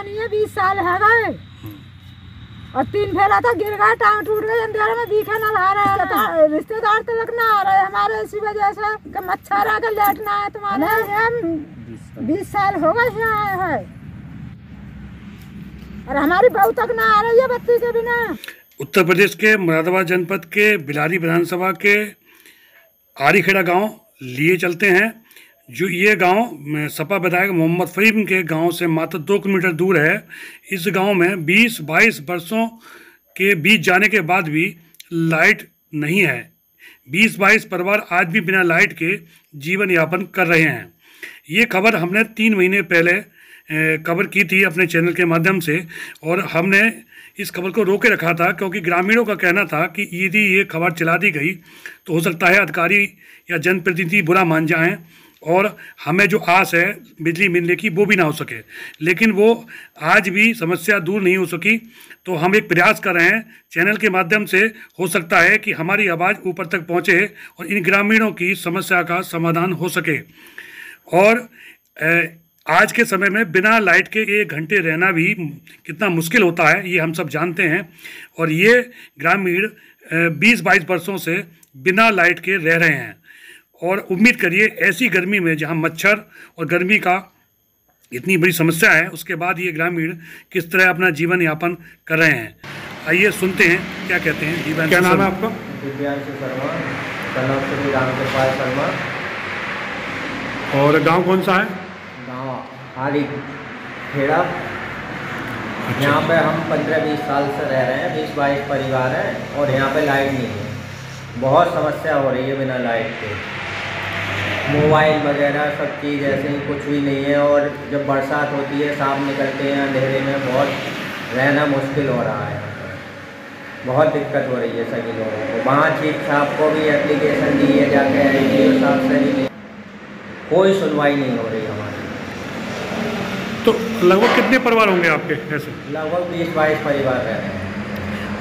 नहीं है, 20 साल है गए और 3 फेरा था, गिर गए, टांग टूट गई, अंधेरे में दिखे न ला रहे, रिश्तेदार तक ना आ रहे हमारे इसी वजह से कि मच्छर आकर लेटना है तुम्हारे। 20 साल हो गए यहाँ आए हैं और हमारी बहू तक ना आ रही है बत्ती के बिना। उत्तर प्रदेश के मुरादाबाद जनपद के बिलारी विधानसभा के आरीखेड़ा गांव लिए चलते हैं। जो ये गांव सपा विधायक मोहम्मद फहीम के गांव से मात्र 2 किलोमीटर दूर है। इस गांव में 20-22 वर्षों के बीत जाने के बाद भी लाइट नहीं है। 20-22 परिवार आज भी बिना लाइट के जीवन यापन कर रहे हैं। ये खबर हमने 3 महीने पहले कवर की थी अपने चैनल के माध्यम से और हमने इस खबर को रोके रखा था क्योंकि ग्रामीणों का कहना था कि यदि ये खबर चला दी गई तो हो सकता है अधिकारी या जनप्रतिनिधि बुरा मान जाएं और हमें जो आस है बिजली मिलने की वो भी ना हो सके। लेकिन वो आज भी समस्या दूर नहीं हो सकी। तो हम एक प्रयास कर रहे हैं चैनल के माध्यम से, हो सकता है कि हमारी आवाज़ ऊपर तक पहुँचे और इन ग्रामीणों की समस्या का समाधान हो सके। और आज के समय में बिना लाइट के 1 घंटे रहना भी कितना मुश्किल होता है ये हम सब जानते हैं। और ये ग्रामीण 20-22 वर्षों से बिना लाइट के रह रहे हैं और उम्मीद करिए ऐसी गर्मी में जहां मच्छर और गर्मी का इतनी बड़ी समस्या है उसके बाद ये ग्रामीण किस तरह अपना जीवन यापन कर रहे हैं। आइए सुनते हैं क्या कहते हैं। जीवन क्या नाम है आपका? दिव्यांशु शर्मा, श्री रामकृपाल शर्मा। और गांव कौन सा है? गांव आरीखेड़ा। अच्छा। यहाँ पे हम 15-20 साल से रह रहे हैं, 20-22 परिवार हैं और यहाँ पे लाइट नहीं है। बहुत समस्या हो रही है बिना लाइट के। मोबाइल वगैरह सब चीज़ ऐसे ही कुछ भी नहीं है और जब बरसात होती है सांप निकलते हैं अंधेरे में, बहुत रहना मुश्किल हो रहा है। बहुत दिक्कत हो रही है सभी लोगों को। वहाँ चीफ साहब को भी एप्लीकेशन दी है जाके, एडीओ साहब से भी कोई सुनवाई नहीं हो रही हमारी। तो लगभग कितने परिवार होंगे आपके ऐसे? लगभग 20-22 परिवार रह रहे हैं।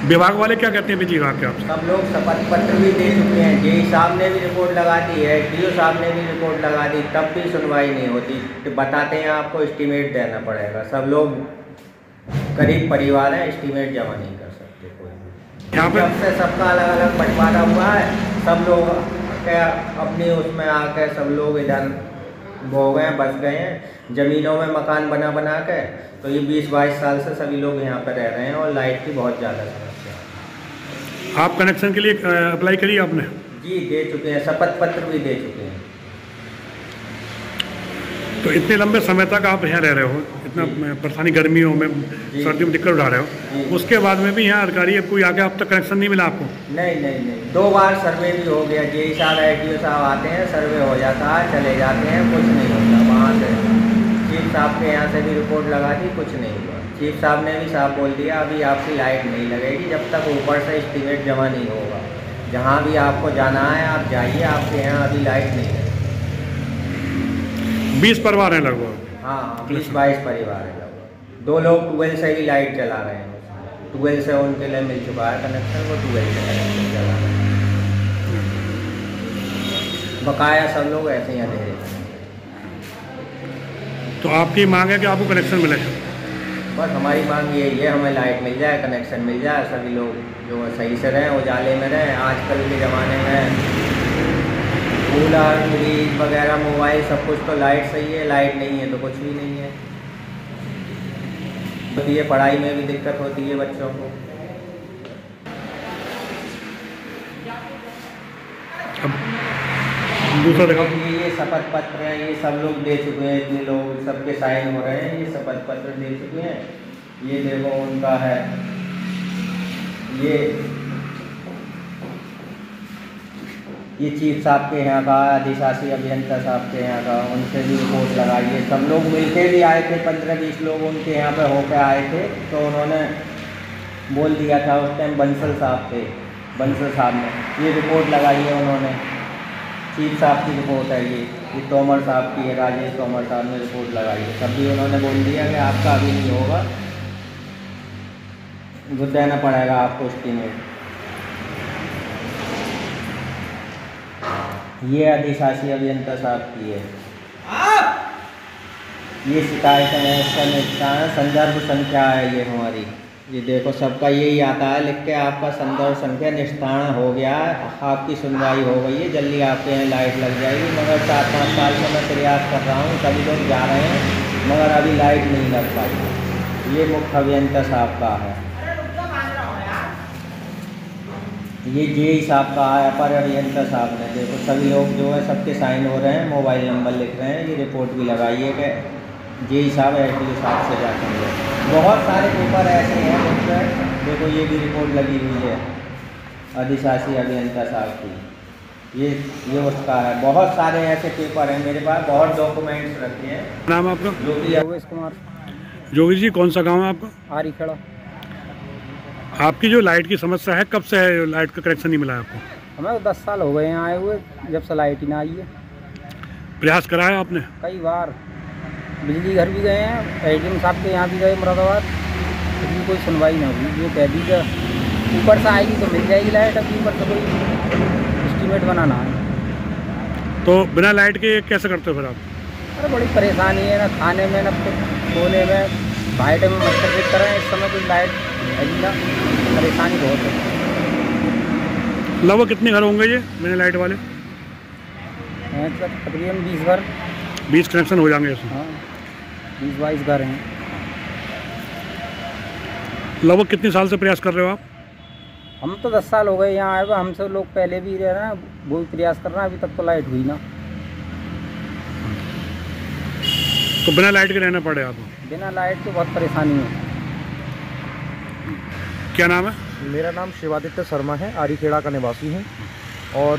विभाग वाले क्या कहते हैं बिजली विभाग के? आप सब लोग शपथ पत्र भी दे चुके हैं, जेई साहब ने भी रिपोर्ट लगा दी है, डीओ साहब ने भी रिपोर्ट लगा दी, तब भी सुनवाई नहीं होती। तो बताते हैं आपको एस्टीमेट देना पड़ेगा। सब लोग गरीब परिवार हैं, एस्टीमेट जमा नहीं कर सकते कोई भी। यहाँ पे से सबका अलग अलग बंटवारा हुआ है, सब लोग अपने उसमें आके सब लोग इधर हो गए हैं, बस गए हैं ज़मीनों में मकान बना के। तो ये 20-22 साल से सभी लोग यहाँ पर रह रहे हैं और लाइट की बहुत ज़्यादा समस्या है। आप कनेक्शन के लिए अप्लाई करिए आपने? जी दे चुके हैं, शपथ पत्र भी दे चुके हैं। तो इतने लंबे समय तक आप यहाँ रह रहे हो, इतना परेशानी गर्मियों में सर्दियों में दिक्कत उठा रहे हो, उसके बाद में भी यहाँ अधिकारी कोई आके अब तक कनेक्शन नहीं मिला आपको? नहीं 2 बार सर्वे भी हो गया। जेई साहब एडीओ साहब आते हैं, सर्वे हो जाता है, चले जाते हैं, कुछ नहीं होता। वहाँ से चीफ साहब के यहाँ से भी रिपोर्ट लगा दी, कुछ नहीं हुआ। चीफ साहब ने भी साफ बोल दिया अभी आपकी लाइट नहीं लगेगी जब तक ऊपर से एस्टीमेट जमा नहीं होगा। जहाँ भी आपको जाना है आप जाइए, आपके यहाँ अभी लाइट नहीं है। 20 परिवार हैं लगभग? हाँ 20-22 परिवार हैं लगभग। 2 लोग ट्यूबवेल से ही लाइट चला रहे हैं। ट्यूबवेल से उनके लिए मिल चुका है कनेक्शन, वो ट्यूबवेल से कनेक्शन चला रहे हैं। बकाया सब लोग ऐसे ही अंधेरे में। तो आपकी मांग है कि आपको कनेक्शन मिले? बस हमारी मांग यही है, हमें लाइट मिल जाए, कनेक्शन मिल जाए, सभी लोग जो सही से रहें, उजाले में रहें। आजकल के ज़माने में कूलर, फ्रिज वगैरह, मोबाइल सब कुछ तो लाइट सही है, लाइट नहीं है तो कुछ भी नहीं है। तो ये पढ़ाई में भी दिक्कत होती है बच्चों को। दूसरा देखो ये शपथ पत्र है, ये सब लोग दे चुके हैं, इतने लोग सबके साइन हो रहे हैं, ये शपथ पत्र दे चुके हैं। ये देखो उनका है, ये चीफ साहब के यहाँ का, अधिशासी अभियंता साहब के यहाँ का, उनसे भी रिपोर्ट लगाई है। सब लोग मिलके भी आए थे, 15-20 लोग उनके यहाँ पे होकर आए थे। तो उन्होंने बोल दिया था उस टाइम बंसल साहब थे, बंसल साहब ने ये रिपोर्ट लगाई है उन्होंने। चीफ साहब की रिपोर्ट है ये तोमर साहब की है, राजेश तोमर साहब ने रिपोर्ट लगाई है। तब भी उन्होंने बोल दिया कि आपका अभी नहीं होगा, जो देना पड़ेगा आपको एस्टीमेट। ये अधिशासी अभियंता साहब की है। ये शिकायतें हैं, इसका निपटान संदर्भ संख्या है ये हमारी। ये देखो सबका यही आता है लिख के, आपका संदर्भ संख्या निष्ठान हो गया है, आपकी सुनवाई हो गई है, जल्दी आपके यहाँ लाइट लग जाएगी। मगर 4-5 साल से मैं प्रयास कर रहा हूँ, सभी लोग जा रहे हैं मगर अभी लाइट नहीं लग पाई। ये मुख्य अभियंता साहब का है, ये जेई साहब का है, अपर अभियंता साहब ने। देखो सभी लोग जो है सबके साइन हो रहे हैं, मोबाइल नंबर लिख रहे हैं। ये रिपोर्ट भी लगाई है कि जेई साहब एसडीओ साहब से जाकर मिले। बहुत सारे पेपर ऐसे हैं जिसमें देखो ये भी रिपोर्ट लगी हुई है अधिशासी अभियंता साहब की, ये उसका है। बहुत सारे ऐसे पेपर हैं मेरे पास, बहुत डॉक्यूमेंट्स रखे हैं। नाम आपका? योगेश कुमार। योगेश जी, कौन सा गाँव है आपका? आरीखेड़ा। आपकी जो लाइट की समस्या है, कब से है लाइट का कनेक्शन नहीं मिला है आपको? हमें 10 साल हो गए यहाँ आए हुए, जब से लाइट ही ना आई है। प्रयास करा है आपने? कई बार बिजली घर भी गए हैं, एडीएम साहब के यहाँ भी गए मुरादाबाद, फिर कोई सुनवाई ना हुई। ये कह दी कि ऊपर से आएगी तो मिल जाएगी लाइट, अभी ऊपर से कोई एस्टीमेट बनाना है। तो बिना लाइट के कैसे करते हो फिर आप? अरे बड़ी परेशानी है, ना खाने में ना सोने में, भाई टाइम में मच्छर देख कर रहे हैं। इस समय कोई लाइट है ना, परेशानी बहुत है। लगभग कितने घर होंगे ये बिना लाइट वाले? तकरीबन 20 घर। 20 कनेक्शन हो जाएंगे इसमें? हाँ, 20-22 घर हैं। लगभग कितने साल से प्रयास कर रहे हो आप? हम तो 10 साल हो गए यहाँ आए हुए, हमसे लोग पहले भी रह रहे हैं, वो भी प्रयास कर रहे हैं, अभी तक तो लाइट हुई ना। तो बिना लाइट के रहना पड़े आपको? बिना लाइट तो बहुत परेशानी है। क्या नाम है? मेरा नाम शिवादित्य शर्मा है, आरीखेड़ा का निवासी हूँ। और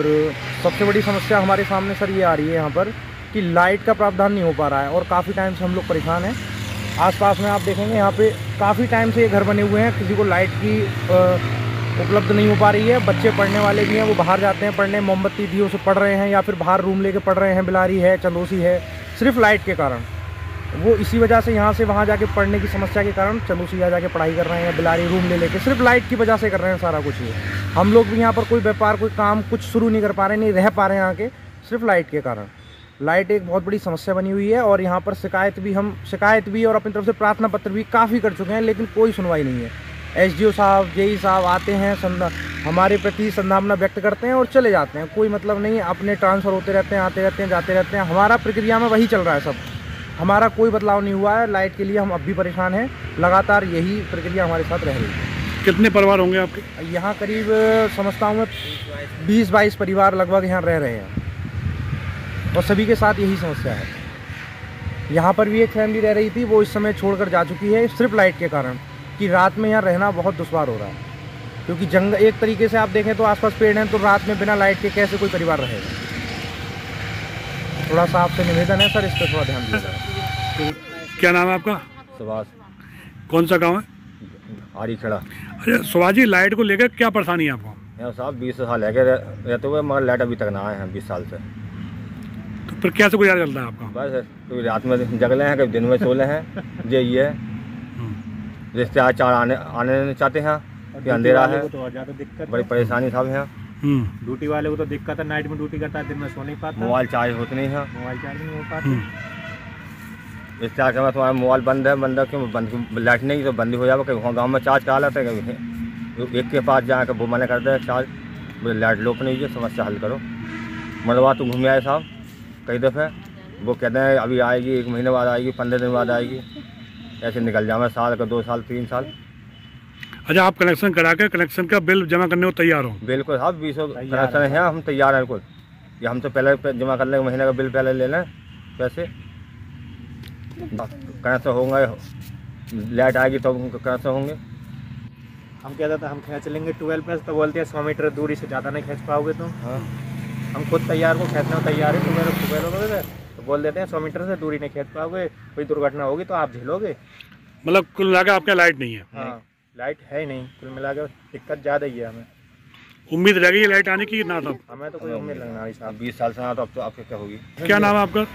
सबसे बड़ी समस्या हमारे सामने सर ये आ रही है यहाँ पर कि लाइट का प्रावधान नहीं हो पा रहा है और काफ़ी टाइम से हम लोग परेशान हैं। आसपास में आप देखेंगे यहाँ पे काफ़ी टाइम से ये घर बने हुए हैं, किसी को लाइट की उपलब्ध नहीं हो पा रही है। बच्चे पढ़ने वाले भी हैं, वो बाहर जाते हैं पढ़ने, मोमबत्ती दियों से पढ़ रहे हैं या फिर बाहर रूम लेके पढ़ रहे हैं, बिलारी है, चंदोसी है, सिर्फ लाइट के कारण। वो इसी वजह से यहाँ से वहाँ जाके पढ़ने की समस्या के कारण चंदोसी यहाँ जाके पढ़ाई कर रहे हैं, बिलारी रूम ले लेके, सिर्फ लाइट की वजह से कर रहे हैं सारा कुछ ये। हम लोग भी यहाँ पर कोई व्यापार, कोई काम कुछ शुरू नहीं कर पा रहे, नहीं रह पा रहे हैं यहाँ के, सिर्फ लाइट के कारण। लाइट एक बहुत बड़ी समस्या बनी हुई है और यहाँ पर शिकायत भी और अपनी तरफ से प्रार्थना पत्र भी काफ़ी कर चुके हैं, लेकिन कोई सुनवाई नहीं है। एसडीओ साहब, जेई साहब आते हैं, हमारे प्रति संभावना व्यक्त करते हैं और चले जाते हैं, कोई मतलब नहीं, अपने ट्रांसफ़र होते रहते हैं, आते रहते हैं, जाते रहते हैं। हमारा प्रक्रिया में वही चल रहा है सब, हमारा कोई बदलाव नहीं हुआ है। लाइट के लिए हम अब भी परेशान हैं, लगातार यही प्रक्रिया हमारे साथ रह रही है। कितने परिवार होंगे आपके यहाँ? करीब समझता हूँ मैं 20-22 परिवार लगभग यहाँ रह रहे हैं और सभी के साथ यही समस्या है। यहाँ पर भी एक फैमिली रह रही थी, वो इस समय छोड़कर जा चुकी है सिर्फ लाइट के कारण, कि रात में यहाँ रहना बहुत दुश्वार हो रहा है। क्योंकि जंगल, एक तरीके से आप देखें तो आसपास पेड़ हैं, तो रात में बिना लाइट के कैसे कोई परिवार रहेगा। थोड़ा सा आपसे निवेदन है सर, इस पर थोड़ा ध्यान दीजिएगा। क्या नाम है आपका? सुभाष। कौन सा गांव है? आरीखेड़ा। अच्छा सुभाष जी, लाइट को लेकर क्या परेशानी है आपको? यहाँ साहब 20 साल है रहते हुए, मगर लाइट अभी तक ना आए हैं 20 साल से। तो फिर कैसे गुजारा चलता है आपका? बस कभी रात में जगले हैं, कभी दिन में सोले हैं, यही है। रिश्तेदार 4 आने चाहते हैं कि अंधेरा है, तो ज़्यादा दिक्कत, बड़ी परेशानी साहब है। ड्यूटी वाले को तो दिक्कत है, नाइट में ड्यूटी करता है, दिन में सो नहीं पाता, मोबाइल चार्ज होते नहीं है, मोबाइल चार्ज नहीं हो पाते। रिश्तेदार के तुम्हारा मोबाइल बंद है, बंद क्यों बंद, लाइट नहीं तो बंद हो जाएगा। कहीं गाँव में चार्ज करा लेते हैं, कभी एक के पास जाकर वो मना करते हैं चार्ज, बोले लाइट लो नहीं है, समस्या हल करो। मरवा तो घूम आए साहब कई दफ़े, वो कहते हैं अभी आएगी, 1 महीने बाद आएगी, 15 दिन बाद आएगी, ऐसे निकल जाए साल का, 2 साल 3 साल। अच्छा, आप कनेक्शन करा के कनेक्शन का बिल जमा करने को तैयार हो? बिल्कुल साहब, 20 कनेक्शन है, हम तैयार हैं बिल्कुल। ये हम तो पहले जमा कर लेंगे, महीने का बिल पहले ले लें पैसे, कनेक्शन होंगे, लाइट आएगी तो कनेक्शन होंगे। हम कहते थे हम खींच लेंगे 12 प्लस, तो बोलते हैं 100 मीटर दूरी से ज़्यादा नहीं खींच पाओगे तुम। हाँ, हम खुद तैयार को खींचने को तैयार है, तुम्हें तो बोल देते हैं 100 मीटर से दूरी नहीं खींच पाओगे, कोई दुर्घटना होगी तो आप झेलोगे। मतलब कुल मिलाकर आपके लाइट नहीं है? हाँ, लाइट है ही नहीं, कुल मिलाकर दिक्कत ज़्यादा ही है। हमें उम्मीद रहेगी ये लाइट आने की ना? तब हमें तो कोई उम्मीद लगना नहीं साहब, 20 साल से तो अब तो आपकी क्या होगी। क्या नाम है आपका?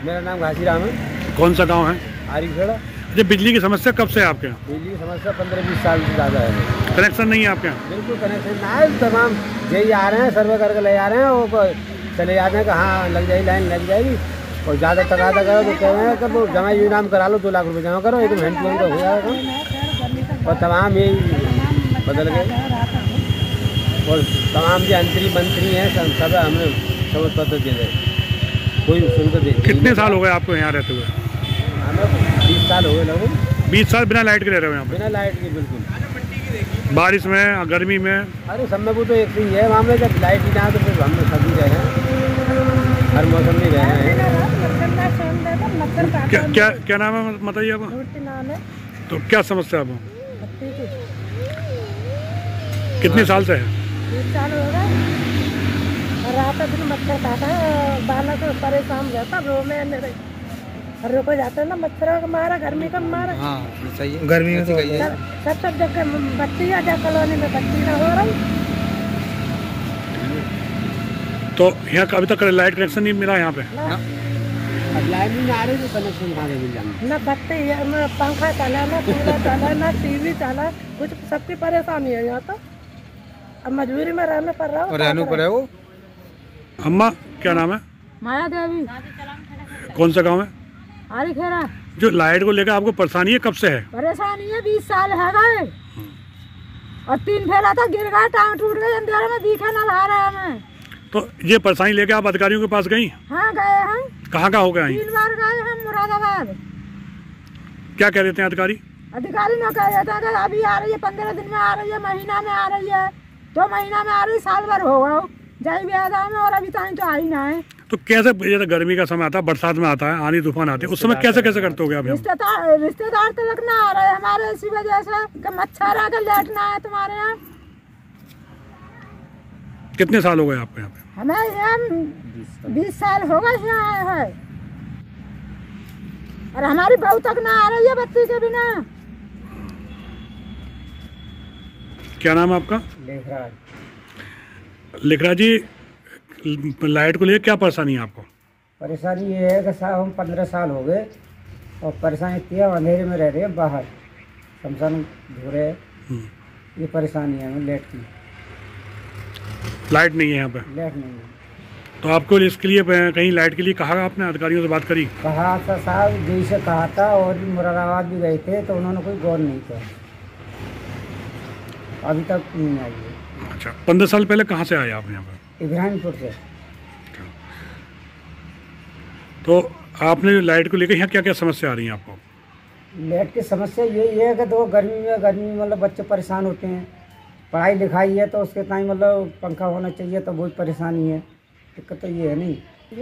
मेरा नाम घासीराम है। कौन सा गांव है? आरीखेड़ा। अच्छा, बिजली की समस्या कब से है आपके यहाँ? बिजली की समस्या 15-20 साल से ज़्यादा है। कनेक्शन नहीं है आपके यहाँ? बिल्कुल कनेक्शन ना है, तमाम यही आ रहे हैं, सर्वे करके ले जा रहे हैं, वो चले जाते हैं कि हाँ लग जाएगी, लाइन लग जाएगी, और ज़्यादा तकादा करो तो कह रहे हैं कि वो जमा ये नाम करा लो, 2 लाख रुपए जमा करो, एक हैंड लोन का हो जाएगा। और तमाम ये बदल गए और तमाम जो मंत्री हैं सब हमने समझ पत्र दे रहे, कोई सुनकर दे। कितने साल हो गए आपको यहाँ रहते हुए? हमें 20 साल हो गए लगभग। 20 साल बिना लाइट के रह रहे हो यहाँ बिना लाइट के बिल्कुल। पे? बारिश में, गर्मी में? अरे सब में वो तो एक ही है मामले, जब लाइट ही ना तो फिर हम लोग सभी रहे हैं, हर मौसम में रहे हैं। क्या नाम है बताइए आप? नाम है। तो क्या समस्या आपको? कितने साल से है? 20 साल हो गए। रात दिन मच्छर काटा है, बालक परेशान रहता, रो में रुको जाते हैं ना, मच्छरों का मारा, गर्मी का मारा। हाँ सही है, गर्मी में तो सब जगह बत्ती आ जाए, कॉलोनी में बत्ती ना हो रही। तो यहाँ अभी तक लाइट कनेक्शन नहीं मिला यहाँ पे? अब लाइट नहीं आ रही तो कनेक्शन कहाँ से मिल जाएंगे? ना बत्ती है, ना पंखा चला, ना कूलर चला, ना टीवी चला, कुछ सबकी परेशानी है यहाँ तो। अब मजबूरी में रहने पड़ रहा है। रहने पड़े वो। अम्मा क्या नाम है? माया देवी। कौन सा गांव है? आरी खेड़ा। जो लाइट को लेकर आपको परेशानी है, कब से है? परेशानी है 20 साल है गए और 3 फेरा था, गिर गया, टांग टूट गई, अंधेरे में दिखे ना ला रहा है हमें। तो ये परेशानी लेके आप अधिकारियों के पास गई? हाँ गए हैं। कहाँ हो गए? 3 बार गए हैं मुरादाबाद। क्या कह देते हैं अधिकारी? अधिकारी ने कह देते हैं कि अभी आ रही है, 15 दिन में आ रही है, महीना में आ रही है, 2 महीना में आ रही, साल भर हो गया जाई ब्यादा में और अभी तो आई ना है। तो कैसे, जैसे गर्मी का समय आता है, बरसात में आता है, आंधी तूफान आते हैं, उस समय कैसे करते हो? रिश्तेदार तक ना आ रहे हमारे, इसी वजह से कि मच्छर आकर लेटना है तुम्हारे यहाँ। कितने साल हो गए आपको यहाँ पे? हमें यहाँ 20 साल हो गए यहाँ आए हैं और हमारी बहू तक ना आ रही है बत्ती के बिना। क्या नाम है आपका? लेखराज। लेखराज जी, लाइट को लेकर क्या परेशानी है आपको? परेशानी ये है कि साहब हम 15 साल हो गए और परेशानी इतनी है, अंधेरे में रह रहे हैं, बाहर शमशान धो रहे हैं, ये परेशानी है हमें लाइट की। लाइट नहीं है यहाँ पे? लाइट नहीं है। तो आपको इसके लिए कहीं लाइट के लिए कहा, आपने अधिकारियों से बात करी? कहा था साहब, जी से कहा था और मुरादाबाद भी गए थे तो उन्होंने कोई गौर नहीं किया, अभी तक नहीं आई है। अच्छा, 15 साल पहले कहाँ से आए आप यहाँ पर? इब्राहिमपुर से। तो आपने लाइट को लेकर यहाँ क्या क्या समस्या आ रही है आपको? लाइट की समस्या यही है कि तो गर्मी में मतलब बच्चे परेशान होते हैं, पढ़ाई लिखाई है तो उसके टाइम मतलब पंखा होना चाहिए, तो बहुत परेशानी है। दिक्कत तो ये है नहीं,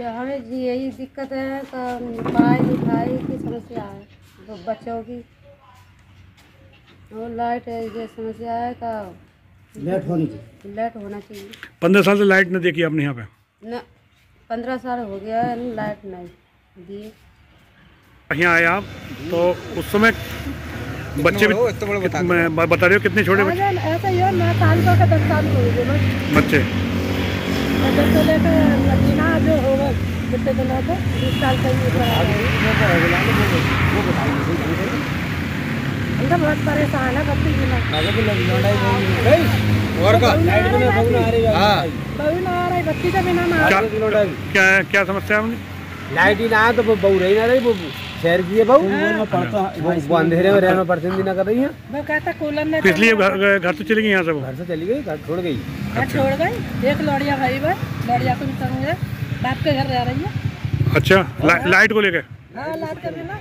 हमें यही दिक्कत है, पढ़ाई लिखाई की समस्या है तो बच्चों की, और लाइट ये समस्या है का लाइट होनी चाहिए। लाइट होना चाहिए। 15 साल से लाइट न देखी आपने यहाँ पे? न 15 साल हो गया है, लाइट नहीं दिए। यहाँ आए आप तो उस समय बच्चे भी बता रहे हो, कितने छोटे बच्चे? ऐसा ही है, 9 साल का 10 साल हो गए बच्चे। जब से लेकर मदीना जो होगा कितने दिनों से 20 साल का हम बहुत परेशान है बच्चे बिना। बहू ना आ रही बच्ची के बिना ना। क्या समस्या है? लाइट ही ना आया तो वो बहू रही ना रही, वो शहर की है बहू, वो अंधेरे में रहना परेशान ना कर रही है। वो कहता कूलर ने, इसलिए घर से चली गई यहाँ से? वो घर से चली गई, घर छोड़ गई। घर छोड़ गई। एक लौड़िया भाई बस, लौड़िया को भी संग है, बाप के घर रह रही है। अच्छा, लाइट को लेकर? हाँ, लाइट के बिना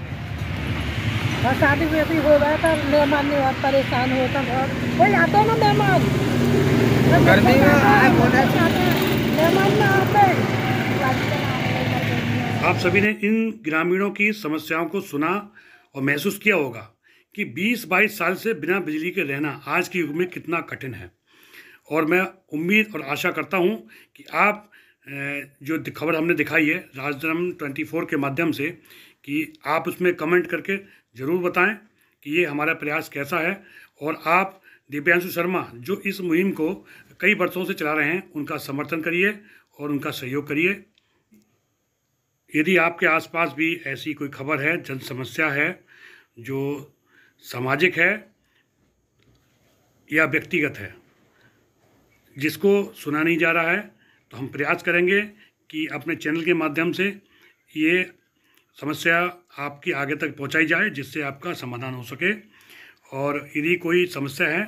और शादी भी हो गया था, मेहमान ने बहुत परेशान होता था, कोई आता ना मेहमान, गर्मी में मेहमान ना आते। आप सभी ने इन ग्रामीणों की समस्याओं को सुना और महसूस किया होगा कि 20-22 साल से बिना बिजली के रहना आज के युग में कितना कठिन है। और मैं उम्मीद और आशा करता हूं कि आप जो खबर हमने दिखाई है राजधर्म 24 के माध्यम से, कि आप उसमें कमेंट करके ज़रूर बताएं कि ये हमारा प्रयास कैसा है। और आप दिव्यांशु शर्मा जो इस मुहिम को कई वर्षों से चला रहे हैं, उनका समर्थन करिए और उनका सहयोग करिए। यदि आपके आसपास भी ऐसी कोई खबर है, जन समस्या है जो सामाजिक है या व्यक्तिगत है, जिसको सुना नहीं जा रहा है, तो हम प्रयास करेंगे कि अपने चैनल के माध्यम से ये समस्या आपकी आगे तक पहुंचाई जाए, जिससे आपका समाधान हो सके। और यदि कोई समस्या है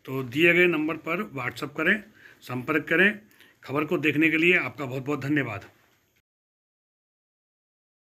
तो दिए गए नंबर पर व्हाट्सएप करें, संपर्क करें। खबर को देखने के लिए आपका बहुत बहुत धन्यवाद।